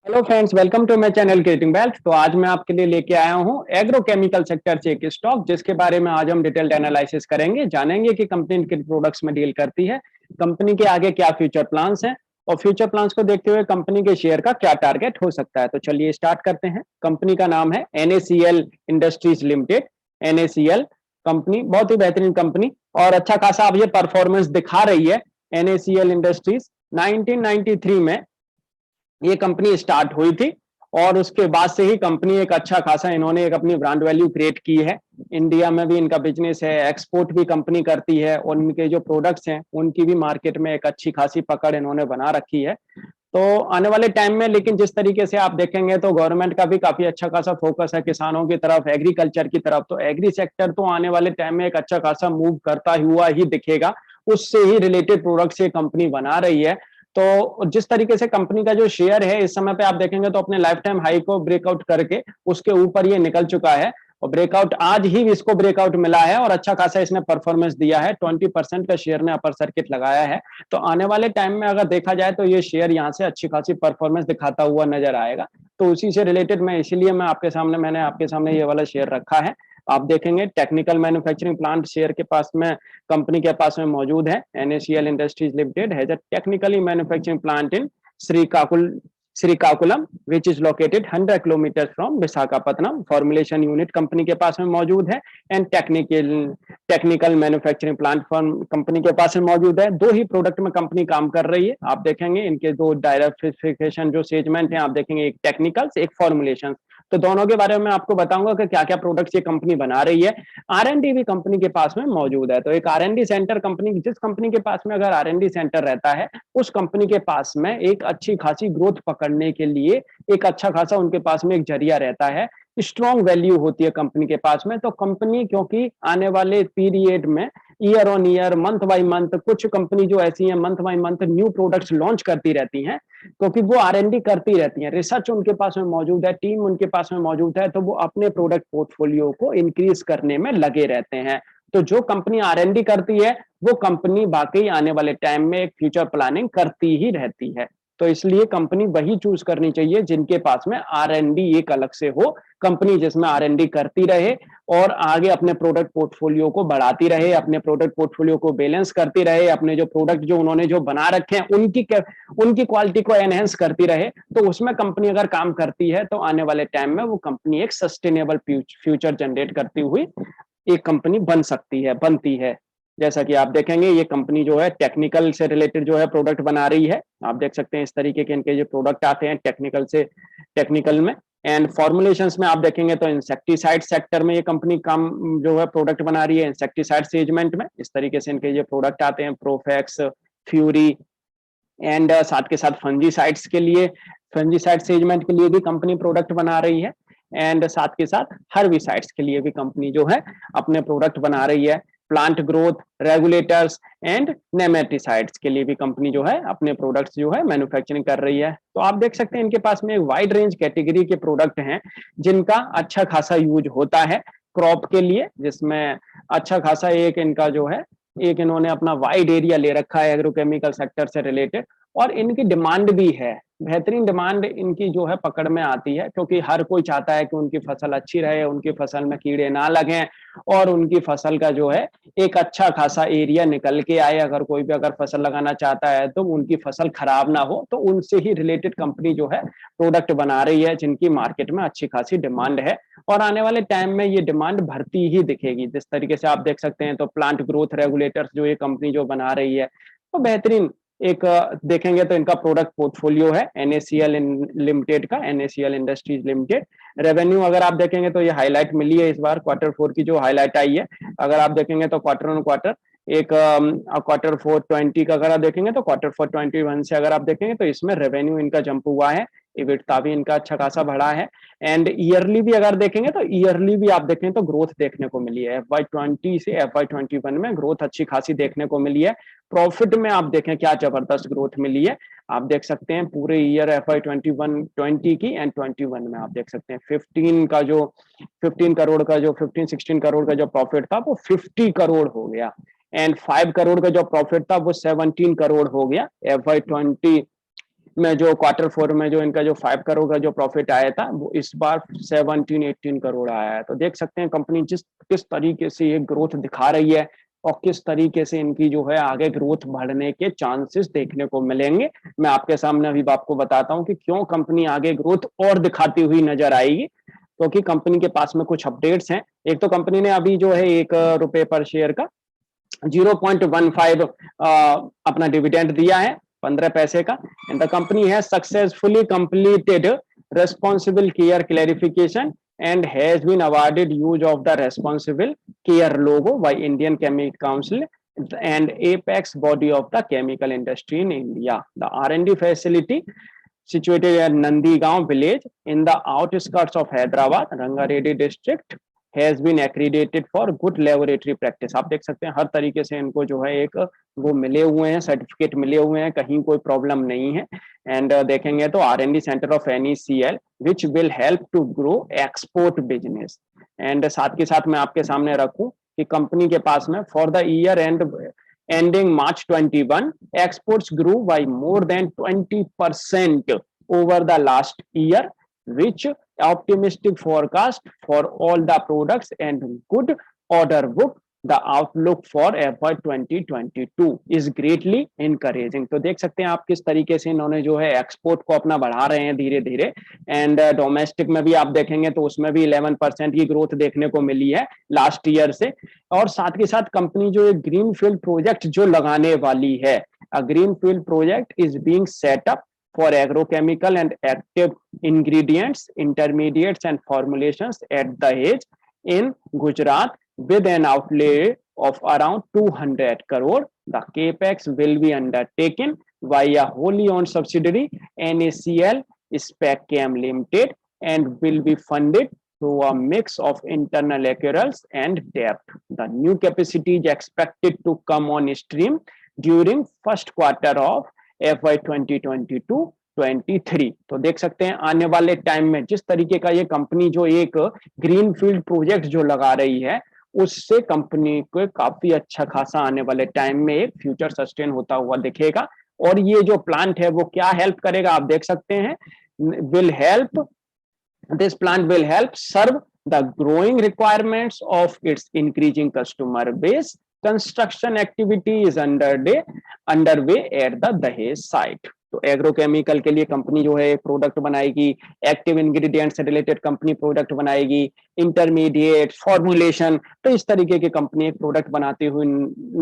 Hello friends, welcome to my channel creating wealth. तो आज मैं आपके लिए लेके आया हूं एग्रोकेमिकल सेक्टर से एक स्टॉक जिसके बारे में आज हम डिटेल्ड एनालिसिस करेंगे, जानेंगे कि कंपनी किन प्रोडक्ट्स में डील करती है, कंपनी के आगे क्या फ्यूचर प्लान्स हैं और फ्यूचर प्लान्स को देखते हुए कंपनी के शेयर का क्या टारगेट हो सकता है। तो चलिए स्टार्ट करते हैं। कंपनी का नाम है NACL industries limited. NACL company बहुत ही बेहतरीन कंपनी और अच्छा खासा अब ये परफॉर्मेंस दिखा रही है। NACL इंडस्ट्रीज 1993 में ये कंपनी स्टार्ट हुई थी और उसके बाद से ही कंपनी एक अच्छा खासा इन्होंने एक अपनी ब्रांड वैल्यू क्रिएट की है। इंडिया में भी इनका बिजनेस है, एक्सपोर्ट भी कंपनी करती है और इनके जो प्रोडक्ट्स हैं उनकी भी मार्केट में एक अच्छी खासी पकड़ इन्होंने बना रखी है। तो आने वाले टाइम में लेकिन जिस तरीके से आप देखेंगे तो गवर्नमेंट का भी काफी अच्छा खासा फोकस है किसानों की तरफ, एग्रीकल्चर की तरफ। तो एग्री सेक्टर तो आने वाले टाइम में एक अच्छा खासा मूव करता हुआ ही दिखेगा, उससे ही रिलेटेड प्रोडक्ट्स ये कंपनी बना रही है। तो जिस तरीके से कंपनी का जो शेयर है इस समय पे आप देखेंगे तो अपने लाइफ टाइम हाई को ब्रेकआउट करके उसके ऊपर ये निकल चुका है और ब्रेकआउट आज ही इसको ब्रेकआउट मिला है और अच्छा खासा इसने परफॉर्मेंस दिया है। 20% का शेयर ने अपर सर्किट लगाया है। तो आने वाले टाइम में अगर देखा जाए तो ये शेयर यहाँ से अच्छी खासी परफॉर्मेंस दिखाता हुआ नजर आएगा। तो उसी से रिलेटेड मैंने आपके सामने ये वाला शेयर रखा है। आप देखेंगे टेक्निकल मैन्युफैक्चरिंग प्लांट शेयर के पास में कंपनी के पास में मौजूद है। NACL industries limited has a technically manufacturing plant in Srikakul Srikakulam which is located 100 kilometre from Visakhapatnam. Formulation unit company के पास में मौजूद है and technical manufacturing plant form company के पास में मौजूद है। दो ही प्रोडक्ट में कंपनी काम कर रही है। आप देखेंगे इनके दो डायवर्सिफिकेशन जो सेगमेंट है आप देखेंगे, एक टेक्निकल्स एक फॉर्मुलेशन। तो दोनों के बारे में आपको बताऊंगा कि क्या क्या प्रोडक्ट्स ये कंपनी बना रही है। R&D भी कंपनी के पास में मौजूद है। तो एक R&D सेंटर कंपनी, जिस कंपनी के पास में अगर R&D सेंटर रहता है उस कंपनी के पास में एक अच्छी खासी ग्रोथ पकड़ने के लिए एक अच्छा खासा उनके पास में एक जरिया रहता है, स्ट्रॉन्ग वैल्यू होती है कंपनी के पास में। तो कंपनी क्योंकि आने वाले पीरियड में year on year month by month कुछ कंपनी जो ऐसी है month by month new products launch करती रहती हैं, क्योंकि वो R&D करती रहती हैं, रिसर्च उनके पास में मौजूद है, टीम उनके पास में मौजूद है। तो वो अपने प्रोडक्ट पोर्टफोलियो को इंक्रीज करने में लगे रहते हैं। तो जो कंपनी R&D करती है वो कंपनी वाकई आने वाले टाइम में एक फ्यूचर प्लानिंग करती ही रहती है। तो इसलिए कंपनी वही चूज करनी चाहिए जिनके पास में R&D एक अलग से हो, कंपनी जिसमें R&D करती रहे और आगे अपने प्रोडक्ट पोर्टफोलियो को बढ़ाती रहे, अपने प्रोडक्ट पोर्टफोलियो को बैलेंस करती रहे, अपने जो प्रोडक्ट जो उन्होंने जो बना रखे हैं उनकी क्वालिटी को एनहेंस करती रहे। तो उसमें कंपनी अगर काम करती है तो आने वाले टाइम में वो कंपनी एक सस्टेनेबल फ्यूचर जनरेट करती हुई एक कंपनी बन सकती है, बनती है। जैसा कि आप देखेंगे ये कंपनी जो है टेक्निकल से रिलेटेड जो है प्रोडक्ट बना रही है। आप देख सकते हैं इस तरीके के इनके जो प्रोडक्ट आते हैं टेक्निकल में एंड फॉर्मुलेशंस में। आप देखेंगे तो इंसेक्टिसाइड सेक्टर में ये कंपनी काम जो है प्रोडक्ट बना रही है, इंसेक्टिसाइड सेगमेंट में। इस तरीके से इनके ये प्रोडक्ट आते हैं, प्रोफेक्स, फ्यूरी एंड साथ के साथ फंजीसाइड्स के लिए, फंजीसाइड सेगमेंट के लिए भी कंपनी प्रोडक्ट बना रही है एंड साथ के साथ हर्बिसाइड्स के लिए भी कंपनी जो है अपने प्रोडक्ट बना रही है। प्लांट ग्रोथ रेगुलेटर्स एंड नेमेटिसाइड्स के लिए भी कंपनी जो है अपने प्रोडक्ट्स जो है मैन्युफैक्चरिंग कर रही है। तो आप देख सकते हैं इनके पास में एक वाइड रेंज कैटेगरी के प्रोडक्ट हैं जिनका अच्छा खासा यूज होता है क्रॉप के लिए, जिसमें अच्छा खासा एक इनका जो है एक इन्होंने अपना वाइड एरिया ले रखा है एग्रोकेमिकल सेक्टर से रिलेटेड और इनकी डिमांड भी है, बेहतरीन डिमांड इनकी जो है पकड़ में आती है, क्योंकि हर कोई चाहता है कि उनकी फसल अच्छी रहे, उनकी फसल में कीड़े ना लगें और उनकी फसल का जो है एक अच्छा खासा एरिया निकल के आए। अगर कोई भी अगर फसल लगाना चाहता है तो उनकी फसल खराब ना हो, तो उनसे ही रिलेटेड कंपनी जो है प्रोडक्ट बना रही है जिनकी मार्केट में अच्छी खासी डिमांड है और आने वाले टाइम में ये डिमांड बढ़ती ही दिखेगी। जिस तरीके से आप देख सकते हैं तो प्लांट ग्रोथ रेगुलेटर्स जो ये कंपनी जो बना रही है तो बेहतरीन एक देखेंगे तो इनका प्रोडक्ट पोर्टफोलियो है NACL लिमिटेड का, NACL इंडस्ट्रीज लिमिटेड। रेवेन्यू अगर आप देखेंगे तो ये हाईलाइट मिली है इस बार Q4 की जो हाईलाइट आई है। अगर आप देखेंगे तो क्वार्टर ऑन क्वार्टर एक Q4 20 का अगर आप देखेंगे तो Q4 21 से अगर आप देखेंगे तो इसमें रेवेन्यू इनका जंप हुआ है, इबिटदा भी इनका अच्छा खासा बढ़ा है एंड ईयरली भी अगर देखेंगे तो ईयरली भी आप देखें तो ग्रोथ देखने को मिली है। FY20 से FY21 में ग्रोथ अच्छी खासी देखने को मिली है। प्रॉफिट में आप देखें क्या जबरदस्त ग्रोथ मिली है। आप देख सकते हैं पूरे ईयर FY20 की एंड 21 में आप देख सकते हैं 15 करोड़ का जो 15-16 करोड़ का जो प्रॉफिट था वो 50 करोड़ हो गया एंड 5 करोड़ का जो प्रॉफिट था वो 17 करोड़ हो गया FY20 में जो क्वार्टर 4 में जो इनका जो 5 करोड़ का जो प्रॉफिट आया था वो इस बार 17-18 करोड़ आया है। तो देख सकते हैं कंपनी किस तरीके से ये ग्रोथ दिखा रही है और किस तरीके से इनकी जो है आगे ग्रोथ बढ़ने के चांसेस देखने को मिलेंगे। मैं आपके सामने अभी आपको बताता हूँ कि क्यों कंपनी आगे ग्रोथ और दिखाती हुई नजर आएगी, क्योंकि कंपनी के पास में कुछ अपडेट्स हैं। एक तो कंपनी ने अभी जो है 1 रुपए पर शेयर का 0.15 अपना डिविडेंड दिया है, 15 पैसे का। And the company has successfully completed responsible care clarification and has been awarded use of the responsible care logo by Indian Chemical Council and apex body of the chemical industry in India. The R&D facility situated at Nandigaon village in the outskirts of Hyderabad, Rangareddy district, has been accredited for good laboratory practice. आप देख सकते हैं हर तरीके से इनको जो है एक वो मिले हुए हैं, सर्टिफिकेट मिले हुए हैं, कहीं कोई प्रॉब्लम नहीं है। एंड देखेंगे तो R&D centre of NECL which will help to grow export business. And साथ के साथ मैं आपके सामने रखूं कि कंपनी के पास में for the year and ending March 21, exports grew by more than 20% over the last year, which optimistic forecast for all the products and good order book. The outlook for FY 2022 is greatly encouraging. तो देख सकते हैं आप किस तरीके से इन्होंने जो है एक्सपोर्ट को अपना बढ़ा रहे हैं धीरे धीरे। एंड डोमेस्टिक में भी आप देखेंगे तो उसमें भी 11% की ग्रोथ देखने को मिली है लास्ट ईयर से। और साथ के साथ कंपनी जो एक ग्रीन फील्ड प्रोजेक्ट जो लगाने वाली है, a green field project is being set up for agrochemical and active ingredients, intermediates and formulations at Dahej in Gujarat with an outlay of around 200 crore. The capex will be undertaken via wholly owned subsidiary NACL SpecChem Limited and will be funded through a mix of internal accruals and debt. The new capacity is expected to come on stream during first quarter of FY 2022-23। तो देख सकते हैं आने वाले time में जिस तरीके का ये कंपनी जो एक ग्रीन फील्ड प्रोजेक्ट जो लगा रही है, उससे कंपनी को काफी अच्छा खासा आने वाले टाइम में एक फ्यूचर सस्टेन होता हुआ दिखेगा। और ये जो प्लांट है वो क्या हेल्प करेगा आप देख सकते हैं, will help this plant will help serve the growing requirements of its increasing customer base. Construction activity is underway at the Dahej site. तो एग्रोकेमिकल के लिए कंपनी जो है एक प्रोडक्ट बनाएगी, एक्टिव इंग्रेडिएंट से रिलेटेड कंपनी प्रोडक्ट बनाएगी, intermediate formulation, तो इस तरीके की कंपनी एक प्रोडक्ट बनाती हुई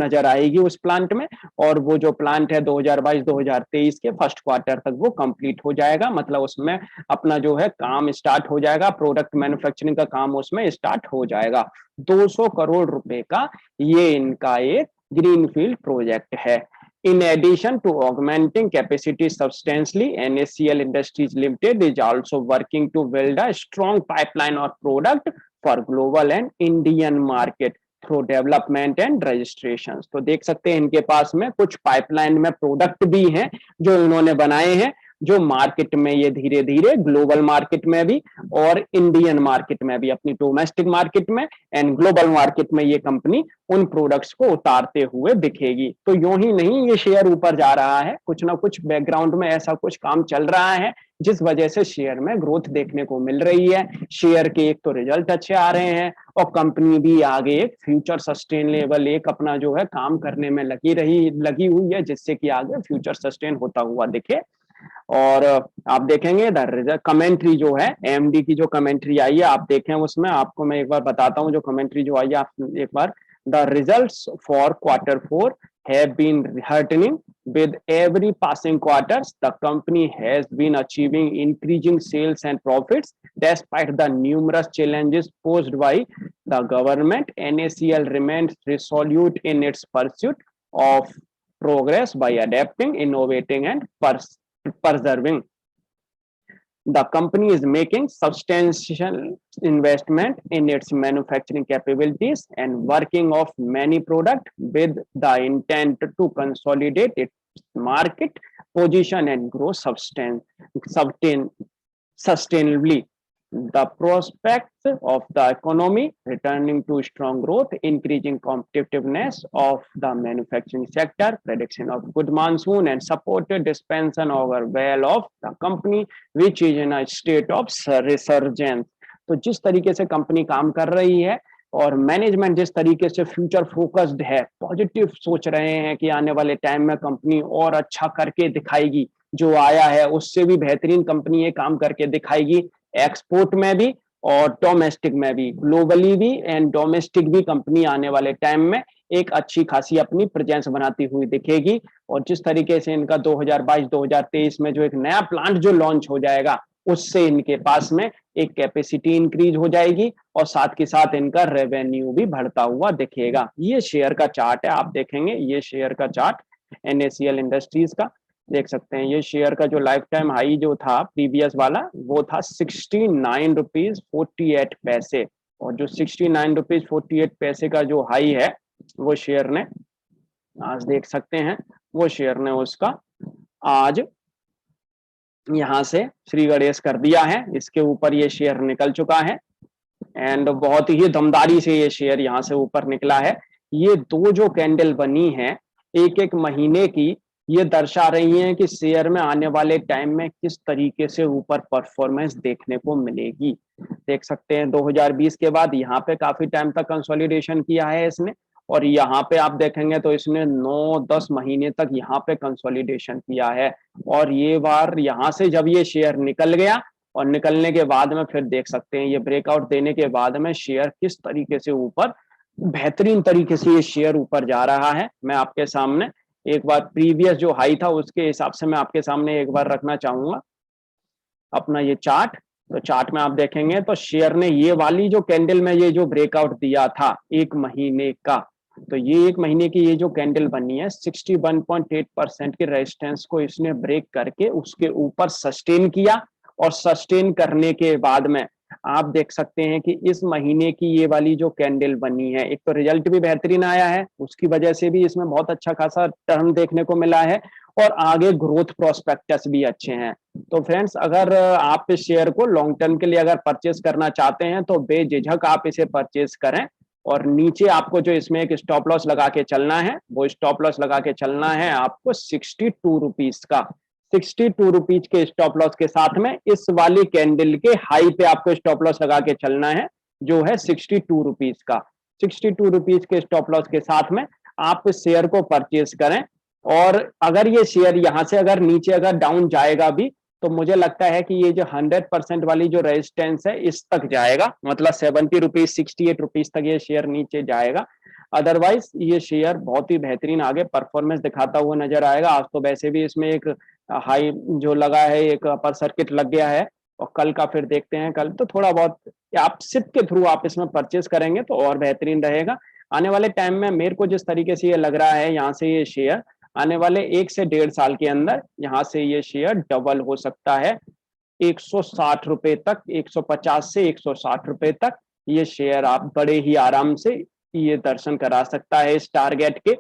नजर आएगी उस प्लांट में। और वो जो प्लांट है 2022-2023 के फर्स्ट क्वार्टर तक वो कंप्लीट हो जाएगा, मतलब उसमें अपना जो है काम स्टार्ट हो जाएगा, प्रोडक्ट मैन्युफैक्चरिंग का काम उसमें स्टार्ट हो जाएगा। 200 करोड़ रुपए का ये इनका एक ग्रीनफील्ड प्रोजेक्ट है। In addition to augmenting capacity substantially, NACL Industries Limited is also working to build a strong pipeline of product for global and Indian market through development and registrations. तो देख सकते हैं इनके पास में कुछ पाइपलाइन में product भी हैं जो इन्होंने बनाए हैं, जो मार्केट में ये धीरे धीरे ग्लोबल मार्केट में भी और इंडियन मार्केट में भी, अपनी डोमेस्टिक मार्केट में एंड ग्लोबल मार्केट में ये कंपनी उन प्रोडक्ट्स को उतारते हुए दिखेगी। तो यूं ही नहीं ये शेयर ऊपर जा रहा है, कुछ ना कुछ बैकग्राउंड में ऐसा कुछ काम चल रहा है जिस वजह से शेयर में ग्रोथ देखने को मिल रही है। शेयर के एक तो रिजल्ट अच्छे आ रहे हैं और कंपनी भी आगे एक फ्यूचर सस्टेनेबल एक अपना जो है काम करने में लगी हुई है, जिससे कि आगे फ्यूचर सस्टेन होता हुआ दिखे। और आप देखेंगे कमेंट्री जो है एमडी की जो कमेंट्री आई है आप देखें, उसमें आपको मैं एक बार बताता हूं जो कमेंट्री जो आई है, आप एक बार, the results for quarter 4 have been heartening with every passing quarters. The company has been achieving increasing sales and profits despite the numerous challenges posed by the government. NACL remains resolute in its pursuit of progress by adapting, innovating and preserving. The company is making substantial investment in its manufacturing capabilities and working of many products with the intent to consolidate its market position and grow sustainably. the prospects of the economy returning to strong growth, increasing competitiveness of the manufacturing sector, prediction of good monsoon and supported expansion over well of the company which is in a state of resurgence। तो जिस तरीके से company काम कर रही है और management जिस तरीके से फ्यूचर फोकस्ड है, पॉजिटिव सोच रहे हैं कि आने वाले टाइम में कंपनी और अच्छा करके दिखाएगी, जो आया है उससे भी बेहतरीन कंपनी ये काम करके दिखाएगी, एक्सपोर्ट में भी और डोमेस्टिक में भी, ग्लोबली भी एंड डोमेस्टिक भी कंपनी आने वाले टाइम में एक अच्छी खासी अपनी प्रेजेंस बनाती हुई दिखेगी। और जिस तरीके से इनका 2022-2023 में जो एक नया प्लांट जो लॉन्च हो जाएगा, उससे इनके पास में एक कैपेसिटी इंक्रीज हो जाएगी और साथ के साथ इनका रेवेन्यू भी बढ़ता हुआ दिखेगा। ये शेयर का चार्ट है, आप देखेंगे ये शेयर का चार्ट एनएससीएल इंडस्ट्रीज का, देख सकते हैं ये शेयर का जो लाइफ टाइम हाई जो था प्रीवियस वाला वो था 69 रुपीज 48 पैसे, और जो 69 रुपीज 48 पैसे का जो हाई है वो शेयर ने आज देख सकते हैं, वो शेयर ने उसका आज यहाँ से श्री गणेश कर दिया है, इसके ऊपर ये शेयर निकल चुका है एंड बहुत ही दमदारी से ये शेयर यहाँ से ऊपर निकला है। ये दो जो कैंडल बनी है एक एक महीने की, ये दर्शा रही हैं कि शेयर में आने वाले टाइम में किस तरीके से ऊपर परफॉर्मेंस देखने को मिलेगी। देख सकते हैं 2020 के बाद यहाँ पे काफी टाइम तक कंसोलिडेशन किया है इसने, और यहाँ पे आप देखेंगे तो इसने 9-10 महीने तक यहाँ पे कंसोलिडेशन किया है। और ये बार यहाँ से जब ये शेयर निकल गया और निकलने के बाद में फिर देख सकते हैं ये ब्रेकआउट देने के बाद में शेयर किस तरीके से ऊपर बेहतरीन तरीके से ये शेयर ऊपर जा रहा है। मैं आपके सामने एक बार प्रीवियस जो हाई था उसके हिसाब से मैं आपके सामने एक बार रखना चाहूंगा अपना ये चार्ट। तो चार्ट में आप देखेंगे तो शेयर ने ये वाली जो कैंडल में ये जो ब्रेकआउट दिया था एक महीने का, तो ये एक महीने की ये जो कैंडल बनी है 61.8% के रेजिस्टेंस को इसने ब्रेक करके उसके ऊपर सस्टेन किया, और सस्टेन करने के बाद में आप देख सकते हैं कि इस महीने की ये वाली जो कैंडल बनी है, एक तो रिजल्ट भी बेहतरीन आया है, उसकी वजह से भी इसमें बहुत अच्छा खासा टर्न देखने को मिला है और आगे ग्रोथ प्रोस्पेक्टस भी अच्छे हैं। तो फ्रेंड्स अगर आप इस शेयर को लॉन्ग टर्म के लिए अगर परचेस करना चाहते हैं तो बेझिझक आप इसे परचेस करें, और नीचे आपको जो इसमें एक स्टॉप लॉस लगा के चलना है, वो स्टॉप लॉस लगा के चलना है आपको 62 रुपीज का। 62 रुपीज के स्टॉप लॉस के साथ में इस वाली कैंडल के हाई पे आपको स्टॉप लॉस लगा के चलना है जो है 62 रुपीज का। 62 रुपीज के स्टॉप लॉस के साथ में आप इस शेयर को परचेज करें, और अगर ये शेयर यहाँ से अगर नीचे अगर डाउन जाएगा भी तो मुझे लगता है कि ये जो 100% वाली जो रेजिस्टेंस है इस तक जाएगा, मतलब 70 रुपीज 68 रुपीज तक ये शेयर नीचे जाएगा। अदरवाइज ये शेयर बहुत ही बेहतरीन आगे परफॉर्मेंस दिखाता हुआ नजर आएगा। आज तो वैसे भी इसमें एक हाई जो लगा है, एक अपर सर्किट लग गया है, और कल का फिर देखते हैं, कल तो थोड़ा बहुत आप सिप के थ्रू आप इसमें परचेज करेंगे तो और बेहतरीन रहेगा। आने वाले टाइम में मेरे को जिस तरीके से ये लग रहा है यहाँ से ये शेयर आने वाले 1 से 1.5 साल के अंदर यहाँ से ये शेयर डबल हो सकता है 160 रुपए तक, 150 से 160 रुपए तक ये शेयर आप बड़े ही आराम से ये दर्शन करा सकता है इस टारगेट के।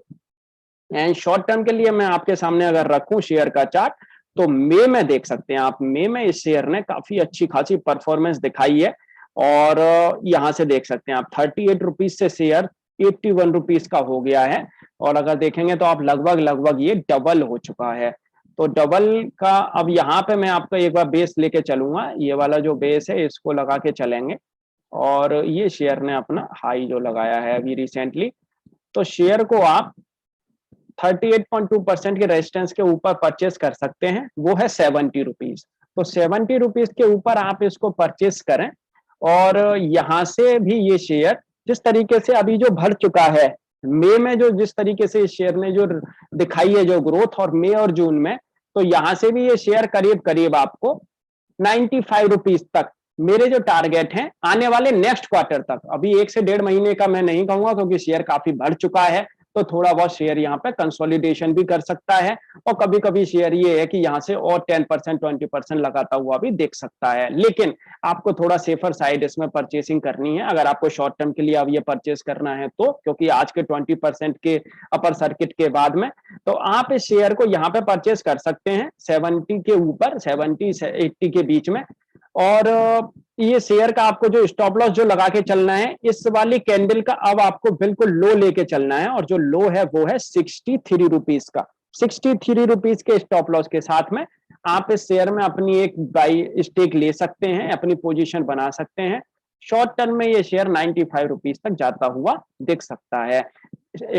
एंड शॉर्ट टर्म के लिए मैं आपके सामने अगर रखूं शेयर का चार्ट तो मई में देख सकते हैं आप, मई में इस शेयर ने काफी अच्छी खासी परफॉर्मेंस दिखाई है, और यहाँ से देख सकते हैं आप 38 रुपीज से शेयर 81 रुपीज का हो गया है, और अगर देखेंगे तो आप लगभग ये डबल हो चुका है। तो डबल का अब यहाँ पे मैं आपको एक बार बेस लेके चलूंगा, ये वाला जो बेस है इसको लगा के चलेंगे, और ये शेयर ने अपना हाई जो लगाया है अभी रिसेंटली, तो शेयर को आप 38.2% के रेजिस्टेंस के ऊपर परचेस कर सकते हैं, वो है 70 रुपीज। तो 70 रुपीज के ऊपर आप इसको परचेस करें, और यहाँ से भी ये शेयर जिस तरीके से अभी जो बढ़ चुका है मई में, जो जिस तरीके से इस शेयर ने जो दिखाई है जो ग्रोथ और मई और जून में, तो यहाँ से भी ये शेयर करीब करीब आपको 95 रुपीज तक मेरे जो टारगेट हैं आने वाले नेक्स्ट क्वार्टर तक, अभी 1 से 1.5 महीने का मैं नहीं कहूंगा क्योंकि शेयर काफी बढ़ चुका है, तो थोड़ा बहुत शेयर यहाँ पे कंसोलिडेशन भी कर सकता है, और कभी कभी शेयर ये है कि यहाँ से और 10% 20% लगाता हुआ भी देख सकता है। लेकिन आपको थोड़ा सेफर साइड इसमें परचेसिंग करनी है अगर आपको शॉर्ट टर्म के लिए अब ये परचेस करना है तो, क्योंकि आज के 20% के अपर सर्किट के बाद में तो आप इस शेयर को यहाँ पे परचेस कर सकते हैं 70 के ऊपर, 70 से 80 के बीच में। और ये शेयर का आपको जो स्टॉप लॉस जो लगा के चलना है, इस वाली कैंडल का अब आपको बिल्कुल लो लेके चलना है, और जो लो है वो है 63 रुपीज का। 63 रुपीज के स्टॉप लॉस के साथ में आप इस शेयर में अपनी एक बाई स्टेक ले सकते हैं, अपनी पोजीशन बना सकते हैं। शॉर्ट टर्म में ये शेयर 95 रुपीज तक जाता हुआ दिख सकता है।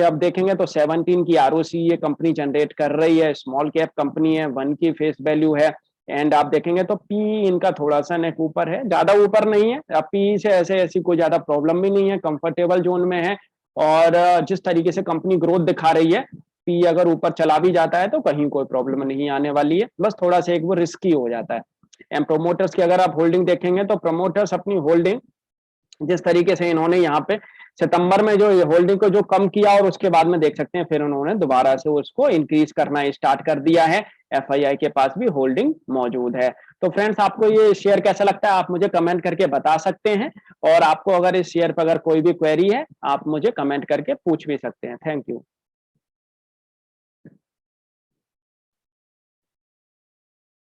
अब देखेंगे तो 17 की आरओसी ये कंपनी जनरेट कर रही है, स्मॉल कैप कंपनी है, 1 की फेस वैल्यू है, एंड आप देखेंगे तो पी इनका थोड़ा सा नेट ऊपर है, ज्यादा ऊपर नहीं है। अब पी से ऐसे ऐसी कोई ज्यादा प्रॉब्लम भी नहीं है, कंफर्टेबल जोन में है। और जिस तरीके से कंपनी ग्रोथ दिखा रही है, पी अगर ऊपर चला भी जाता है तो कहीं कोई प्रॉब्लम नहीं आने वाली है, बस थोड़ा सा एक वो रिस्की हो जाता है। एंड प्रोमोटर्स की अगर आप होल्डिंग देखेंगे तो प्रमोटर्स अपनी होल्डिंग जिस तरीके से इन्होंने यहाँ पे सितंबर में जो होल्डिंग को जो कम किया, और उसके बाद में देख सकते हैं फिर उन्होंने दोबारा से उसको इंक्रीज करना स्टार्ट कर दिया है। एफआईआई के पास भी होल्डिंग मौजूद है। तो फ्रेंड्स, आपको ये शेयर कैसा लगता है आप मुझे कमेंट करके बता सकते हैं, और आपको अगर इस शेयर पर अगर कोई भी क्वेरी है आप मुझे कमेंट करके पूछ भी सकते हैं। Thank you.